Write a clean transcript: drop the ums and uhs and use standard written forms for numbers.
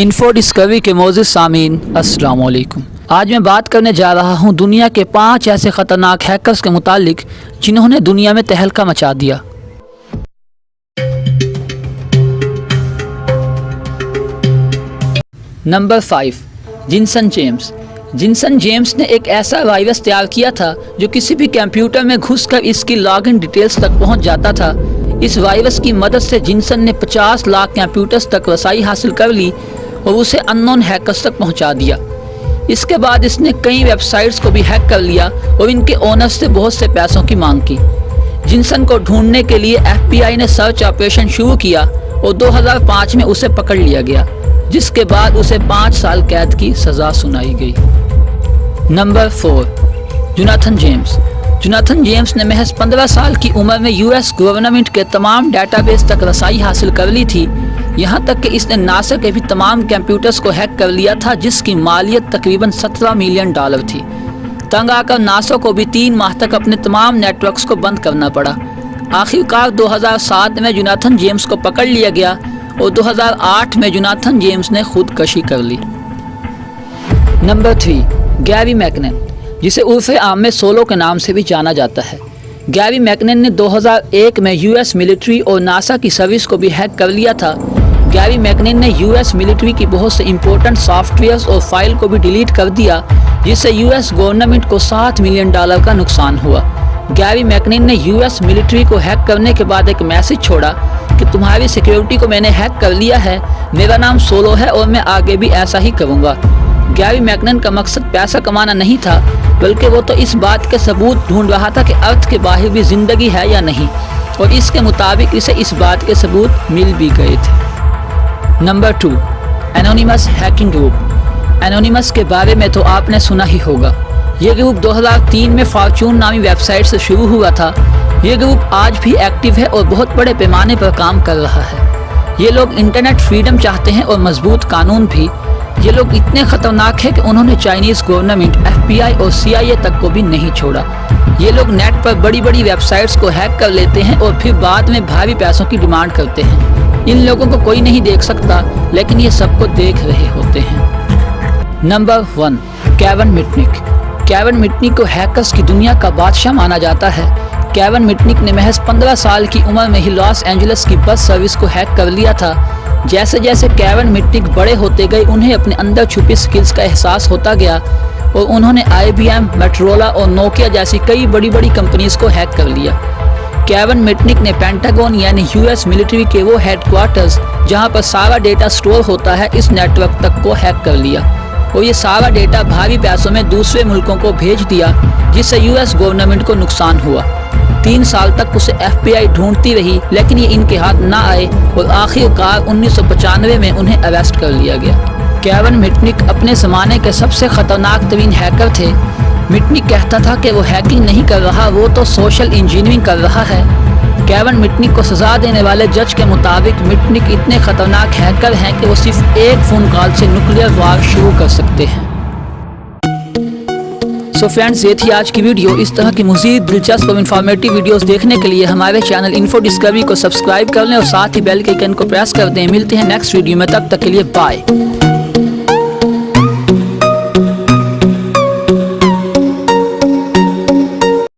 Info Discovery کے معزز سامعین السلام علیکم۔ آج میں بات کرنے جا رہا ہوں دنیا کے 5 ایسے خطرناک ہیکرز کے متعلق جنہوں نے دنیا میں تہلکہ مچا دیا۔ نمبر 5، جنسن جیمز۔ جنسن جیمز نے ایک ایسا وائرس تیار کیا تھا جو کسی بھی کمپیوٹر میں گھس کر اس کی لاگ ان ڈیٹیلز تک پہنچ جاتا تھا۔ اس وائرس کی مدد سے جنسن نے 50 لاکھ کمپیوٹرز تک رسائی حاصل کر لی اور اسے ان نون ہیکرز تک پہنچا دیا۔ اس کے بعد اس نے کئی ویب سائٹس کو بھی ہیک کر لیا اور ان کے اونرز سے بہت سے پیسوں کی مانگ کی۔ جنسن کو ڈھونڈنے کے لیے FBI نے سرچ آپریشن شروع کیا اور 2005 میں اسے پکڑ لیا گیا، جس کے بعد اسے 5 سال قید کی سزا سنائی گئی۔ Number 4، Jonathan James. Jonathan James نے محض 15 سال کی عمر میں US گورنمنٹ کے تمام ڈیٹا بیس تک رسائی حاصل کر لی تھی، یہاں تک کہ اس نے ناسا کے بھی تمام کمپیوٹرز کو ہیک کر لیا تھا، جس کی مالیت تقریباً $17 ملین تھی۔ تنگ آ کر ناسا کو بھی 3 ماہ تک اپنے تمام نیٹ ورکس کو بند کرنا پڑا۔ آخرکار 2007 میں جوناتھن جیمز کو پکڑ لیا گیا اور 2008 میں جوناتھن جیمز نے خودکشی کر لی۔ نمبر 3، گیری میکنن، جسے عرف عام میں سولو کے نام سے بھی جانا جاتا ہے۔ گیری میکنن نے 2001 میں US ملٹری اور ناسا کی سروس کو بھی ہیک کر لیا تھا۔ گیری میکنن نے US ملٹری کی بہت سے امپورٹنٹ سافٹ ویئرز اور فائل کو بھی ڈیلیٹ کر دیا، جس سے US گورنمنٹ کو $7 ملین کا نقصان ہوا۔ گیری میکنن نے US ملٹری کو ہیک کرنے کے بعد ایک میسج چھوڑا کہ تمہاری سیکیورٹی کو میں نے ہیک کر لیا ہے، میرا نام سولو ہے اور میں آگے بھی ایسا ہی کروں گا۔ گیری میکنن کا مقصد پیسہ کمانا نہیں تھا، بلکہ وہ تو اس بات کے ثبوت ڈھونڈ رہا تھا کہ ارتھ کے باہر بھی زندگی ہے یا نہیں، اور اس کے مطابق اسے اس بات کے ثبوت مل بھی گئے تھے۔ Number 2، anonymous hacking group. Anonymous کے بارے میں تو آپ نے سنا ہی ہوگا۔ یہ گروپ 2003 میں فارچون نامی ویب سائٹ سے شروع ہوا تھا۔ یہ گروپ آج بھی ایکٹیو ہے اور بہت بڑے پیمانے پر کام کر رہا ہے۔ یہ لوگ انٹرنیٹ فریڈم چاہتے ہیں اور مضبوط قانون بھی۔ یہ لوگ اتنے خطرناک ہیں کہ انہوں نے چائنیز گورنمنٹ، FBI اور CIA تک کو بھی نہیں چھوڑا۔ یہ لوگ نیٹ پر بڑی بڑی ویب سائٹس کو ہیک کر لیتے ہیں اور پھر بعد میں بھاری پیسوں کی ڈیمانڈ کرتے ہیں۔ ان لوگوں کو کوئی نہیں دیکھ سکتا، لیکن یہ سب کو دیکھ رہے ہوتے ہیں۔ نمبر 1، کیون مٹنک۔ کیون مٹنک کو ہیکرز کی دنیا کا بادشاہ مانا جاتا ہے۔ کیون مٹنک نے محض 15 سال کی عمر میں ہی لاس اینجلس کی بس سروس کو ہیک کر لیا تھا۔ جیسے جیسے کیون مٹنک بڑے ہوتے گئے، انہیں اپنے اندر چھپی سکلز کا احساس ہوتا گیا اور انہوں نے IBM، میٹرولا اور نوکیا جیسی کئی بڑی بڑی کمپنیز کو ہیک کر لیا۔ کیون مٹنک نے پینٹاگون یعنی US ملٹری کے وہ ہیڈ کوارٹرز جہاں پر سارا ڈیٹا سٹور ہوتا ہے، اس نیٹ ورک تک کو ہیک کر لیا اور یہ سارا ڈیٹا بھاری پیسوں میں دوسرے ملکوں کو بھیج دیا، جس سے US گورنمنٹ کو نقصان ہوا۔ 3 سال تک اسے FBI ڈھونڈتی رہی، لیکن یہ ان کے ہاتھ نہ آئے اور آخرکار 1995 میں انہیں اریسٹ کر لیا گیا۔ کیون مٹنک اپنے زمانے کے سب سے خطرناک ترین ہیکر تھے۔ مٹنک کہتا تھا کہ وہ ہیکنگ نہیں کر رہا، وہ تو سوشل انجینئرنگ کر رہا ہے۔ کیون مٹنک کو سزا دینے والے جج کے مطابق مٹنک اتنے خطرناک ہیکر ہیں کہ وہ صرف ایک فون کال سے نیوکلیئر وار شروع کر سکتے ہیں۔ سو فرینڈز، یہ تھی آج کی ویڈیو۔ اس طرح کی مزید دلچسپ اور انفارمیٹیو ویڈیوز دیکھنے کے لیے ہمارے چینل انفو ڈسکوری کو سبسکرائب کر لیں اور ساتھ ہی بیل کے آئیکن کو پریس کر دیں۔ ملتے ہیں نیکسٹ ویڈیو میں، تب تک کے لیے بائے۔